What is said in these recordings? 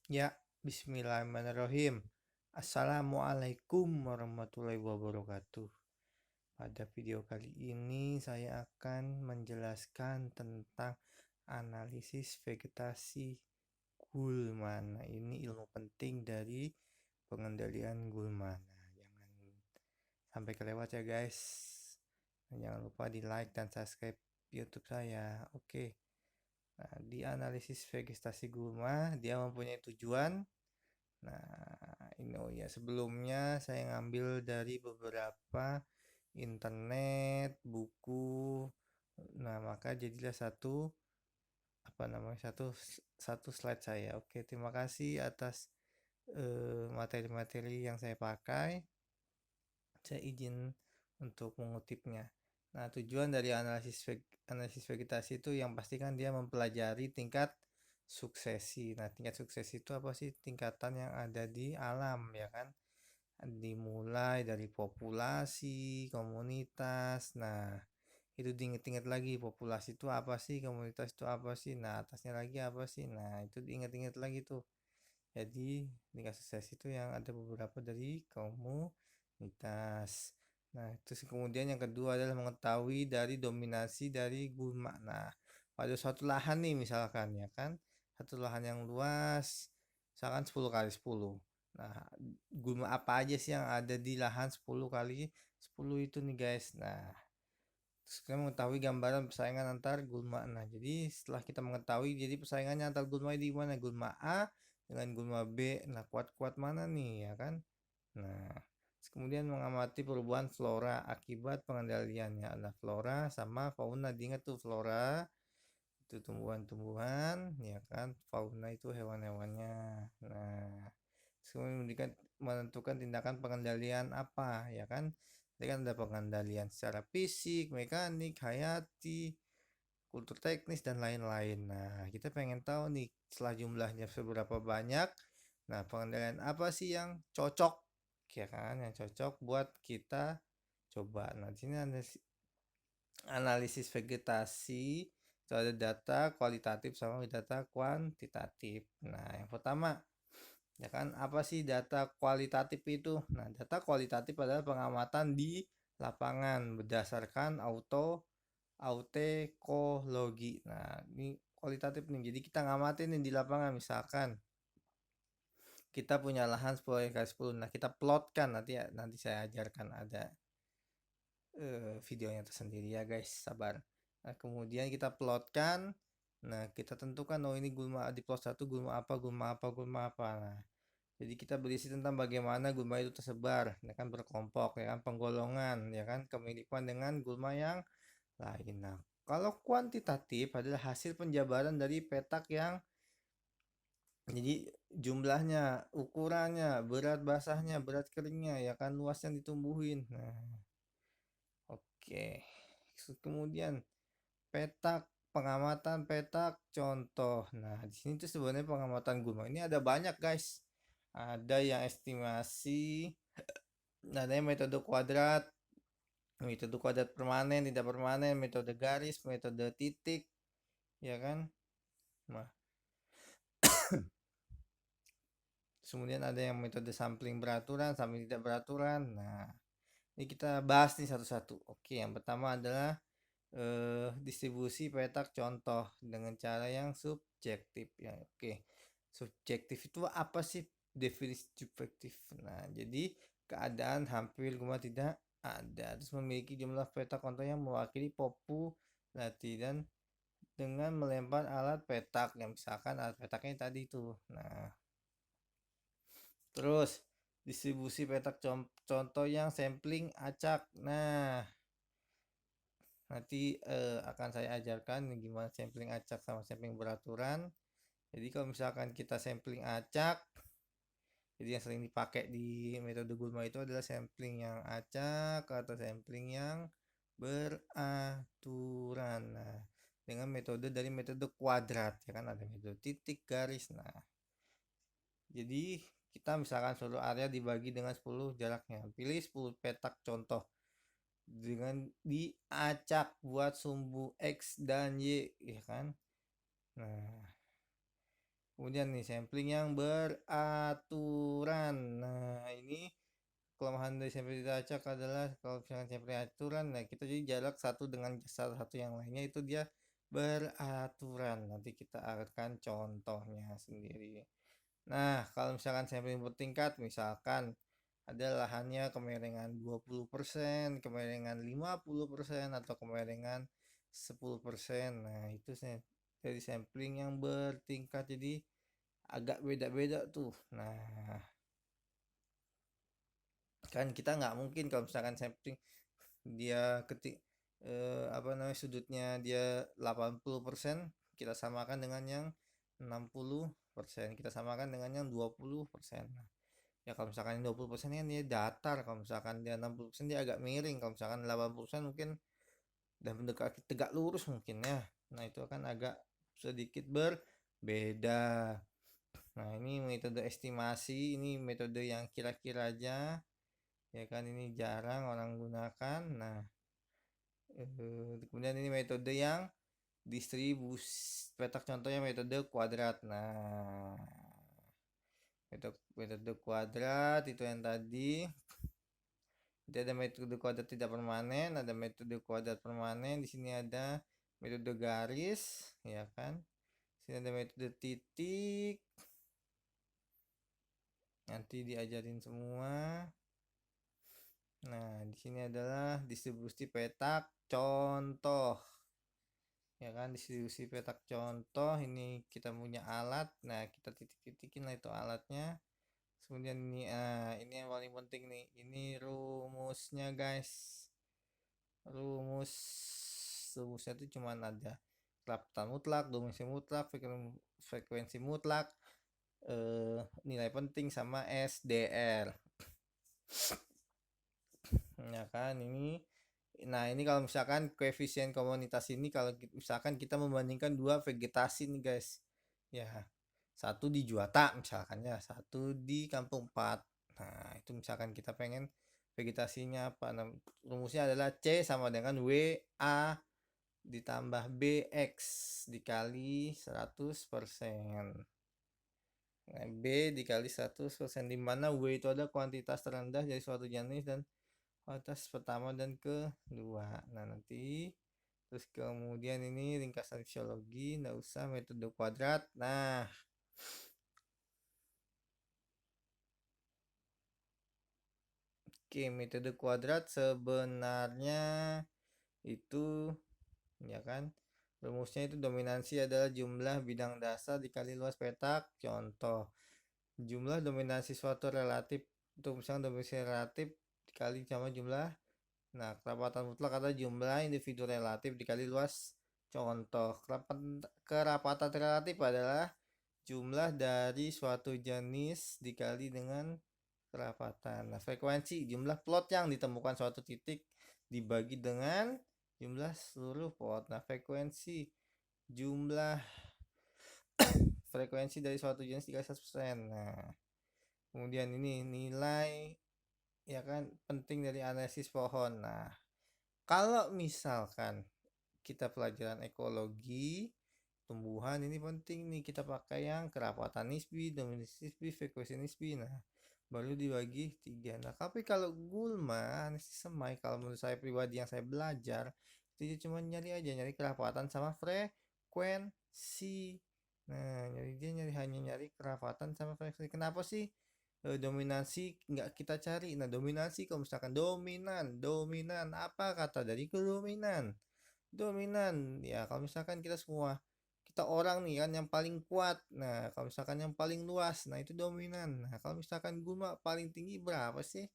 Ya, bismillahirrahmanirrahim. Assalamualaikum warahmatullahi wabarakatuh. Pada video kali ini saya akan menjelaskan tentang analisis vegetasi gulma. Nah, ini ilmu penting dari pengendalian gulma. Nah, jangan sampai kelewat ya guys. Dan jangan lupa di like dan subscribe YouTube saya. Oke. Nah, di analisis vegetasi gulma dia mempunyai tujuan. Nah, ini oh ya, sebelumnya saya ngambil dari beberapa internet, buku. Nah, maka jadilah satu slide saya. Oke, terima kasih atas materi-materi yang saya pakai. Saya izin untuk mengutipnya. Nah, tujuan dari analisis vegetasi itu yang pasti kan dia mempelajari tingkat suksesi. Nah, tingkat suksesi itu apa sih? Tingkatan yang ada di alam, ya kan? Dimulai dari populasi, komunitas. Nah, itu diinget-inget lagi, populasi itu apa sih, komunitas itu apa sih, nah atasnya lagi apa sih, nah itu diinget-inget lagi tuh. Jadi tingkat sukses itu yang ada beberapa dari komunitas. Nah, terus kemudian yang kedua adalah mengetahui dari dominasi dari gulma. Nah, pada suatu lahan nih misalkan ya kan, satu lahan yang luas, misalkan 10 kali 10. Nah, gulma apa aja sih yang ada di lahan 10 kali 10 itu nih guys. Nah, terus kita mengetahui gambaran persaingan antar gulma. Nah, jadi setelah kita mengetahui jadi persaingannya antar gulma di mana? Gulma A dengan gulma B. Nah, kuat-kuat mana nih ya kan? Nah, kemudian mengamati perubahan flora akibat pengendaliannya. Ada flora sama fauna. Diingat tuh flora itu tumbuhan-tumbuhan, ya kan? Fauna itu hewan-hewannya. Nah, kemudian menentukan tindakan pengendalian apa, ya kan? Jadi kan ada pengendalian secara fisik, mekanik, hayati, kultur teknis dan lain-lain. Nah, kita pengen tahu nih setelah jumlahnya seberapa banyak. Nah, pengendalian apa sih yang cocok? Ya kan, yang cocok buat kita coba. Nah, di sini ada analisis vegetasi, itu ada data kualitatif sama data kuantitatif. Nah, yang pertama, ya kan, apa sih data kualitatif itu? Nah, data kualitatif adalah pengamatan di lapangan berdasarkan autekologi. Nah, ini kualitatif nih. Jadi kita ngamatin nih di lapangan, misalkan kita punya lahan 10 kali 10. Nah, kita plotkan nanti saya ajarkan ada videonya tersendiri ya guys, sabar. Nah, kemudian kita plotkan. Nah, kita tentukan oh ini gulma di plot 1 gulma apa, gulma apa, gulma apa. Nah, jadi kita berisi tentang bagaimana gulma itu tersebar, ya kan berkelompok, ya kan penggolongan, ya kan kemiripan dengan gulma yang lain. Nah, kalau kuantitatif adalah hasil penjabaran dari petak yang jadi jumlahnya, ukurannya, berat basahnya, berat keringnya, ya kan luas yang ditumbuhin. Nah, oke. Kemudian petak, pengamatan petak contoh. Nah, di sini tuh sebenarnya pengamatan gulma ini ada banyak guys. Ada yang estimasi, ada yang metode kuadrat permanen, tidak permanen, metode garis, metode titik, ya kan? Nah, kemudian ada yang metode sampling beraturan, sampling tidak beraturan. Nah, ini kita bahas nih satu-satu. Oke, yang pertama adalah distribusi petak contoh dengan cara yang subjektif ya. Oke. Subjektif itu apa sih definisi subjektif? Nah, jadi keadaan hampir cuma tidak ada. Terus memiliki jumlah petak contoh yang mewakili populasi dan dengan melempar alat petak yang misalkan alat petaknya tadi itu. Nah, terus distribusi petak contoh yang sampling acak. Nah, nanti akan saya ajarkan gimana sampling acak sama sampling beraturan. Jadi kalau misalkan kita sampling acak, jadi yang sering dipakai di metode Gulma itu adalah sampling yang acak atau sampling yang beraturan. Nah, dengan metode kuadrat, ya kan ada metode titik garis. Nah, jadi kita misalkan seluruh area dibagi dengan 10 jaraknya. Pilih 10 petak contoh dengan diacak buat sumbu X dan Y, ya kan. Nah, Kemudian nih sampling yang beraturan. Nah, ini kelemahan dari sampling tidak acak adalah kalau misalkan sampling aturan, nah kita jadi jarak satu dengan salah satu yang lainnya itu dia beraturan. Nanti kita akan contohnya sendiri. Nah, kalau misalkan sampling bertingkat, misalkan ada lahannya kemiringan 20%, kemiringan 50%, atau kemiringan 10%. Nah, itu dari sampling yang bertingkat. Jadi agak beda-beda tuh. Nah, kan kita nggak mungkin kalau misalkan sampling dia apa namanya sudutnya dia 80%, kita samakan dengan yang 60%, kita samakan dengan yang 20%. Nah, ya kalau misalkan 20% kan dia datar, kalau misalkan dia 60% dia agak miring, kalau misalkan 80% mungkin udah mendekati tegak lurus mungkin ya. Nah, itu akan agak sedikit berbeda. Nah, ini metode estimasi, ini metode yang kira-kira aja, ya kan, ini jarang orang gunakan. Nah, kemudian ini metode yang distribusi petak, contohnya metode kuadrat. Nah, metode kuadrat itu yang tadi. Jadi ada metode kuadrat tidak permanen, ada metode kuadrat permanen. Di sini ada metode garis, ya kan. Di sini ada metode titik. Nanti diajarin semua. Nah, di sini adalah distribusi petak contoh. Ya kan, distribusi petak contoh. Ini kita punya alat. Nah, kita titik-titikin lah itu alatnya. Kemudian ini yang paling penting nih. Ini rumusnya, guys. Rumusnya itu cuma ada kerapatan mutlak, dominasi mutlak, frekuensi mutlak, nilai penting sama SDR. Ya kan, ini kalau misalkan koefisien komunitas ini, kalau misalkan kita membandingkan dua vegetasi nih guys, ya satu di Juwata misalkan, ya satu di Kampung 4. Nah, itu misalkan kita pengen vegetasinya apa, nah, rumusnya adalah C sama dengan WA ditambah BX dikali 100%. Nah, B dikali 100%, di mana W itu ada kuantitas terendah dari suatu jenis dan kuantitas pertama dan kedua. Nah, nanti terus kemudian ini ringkasan fisiologi, nggak usah metode kuadrat. Nah, oke, metode kuadrat sebenarnya itu, ya kan, rumusnya itu dominansi adalah jumlah bidang dasar dikali luas petak contoh. Jumlah dominansi suatu relatif, untuk misalnya dominansi relatif dikali sama jumlah, nah kerapatan mutlak adalah jumlah individu relatif dikali luas contoh. Kerapatan relatif adalah jumlah dari suatu jenis dikali dengan kerapatan. Nah, frekuensi jumlah plot yang ditemukan suatu titik dibagi dengan jumlah seluruh plot. Nah, jumlah frekuensi dari suatu jenis dikali 100%. Nah, kemudian ini nilai, ya kan, penting dari analisis pohon. Nah, kalau misalkan kita pelajaran ekologi tumbuhan, ini penting nih kita pakai yang kerapatan nisbi, dominasi nisbi, frekuensi nisbi. Nah, baru dibagi 3. Nah, tapi kalau gulma, analisis semai, kalau menurut saya pribadi yang saya belajar, itu cuma nyari kerapatan sama frekuensi. Nah, hanya nyari kerapatan sama frekuensi. Kenapa sih dominasi nggak kita cari? Nah, dominasi, kalau misalkan dominan apa kata dari dominan, ya kalau misalkan kita orang nih kan yang paling kuat. Nah, kalau misalkan yang paling luas, nah itu dominan. Nah, kalau misalkan gulma paling tinggi berapa sih,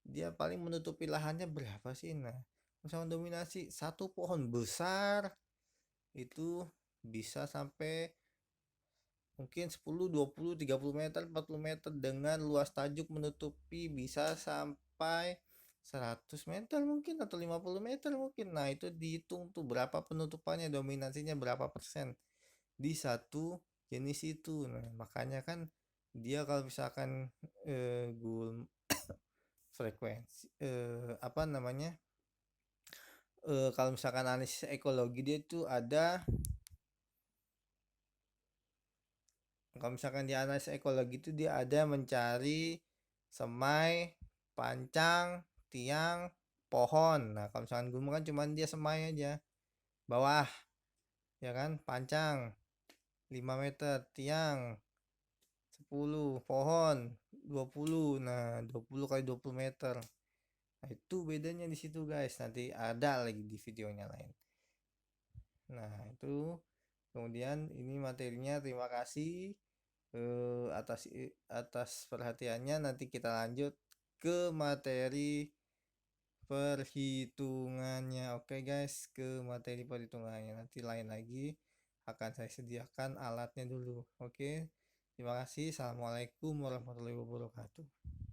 dia paling menutupi lahannya berapa sih? Nah, misalkan dominasi, satu pohon besar itu bisa sampai mungkin 10, 20, 30 meter, 40 meter, dengan luas tajuk menutupi bisa sampai 100 meter mungkin, atau 50 meter mungkin. Nah, itu dihitung tuh berapa penutupannya, dominasinya berapa persen di satu jenis itu. Nah, makanya kan dia kalau misalkan gul frekuensi, apa namanya, kalau misalkan analisis ekologi, dia itu ada Kalau misalkan di analisa ekologi itu dia ada mencari semai, pancang, tiang, pohon. Nah, kalau misalkan gumuk kan cuman dia semai aja. Bawah, ya kan? Pancang 5 meter, tiang 10, pohon 20. Nah, 20 kali 20 meter. Nah, itu bedanya di situ, guys. Nanti ada lagi di videonya lain. Nah, itu kemudian ini materinya. Terima kasih atas atas perhatiannya. Nanti kita lanjut ke materi perhitungannya. Oke guys, ke materi perhitungannya nanti lain lagi akan saya sediakan alatnya dulu. Oke, terima kasih. Assalamualaikum warahmatullahi wabarakatuh.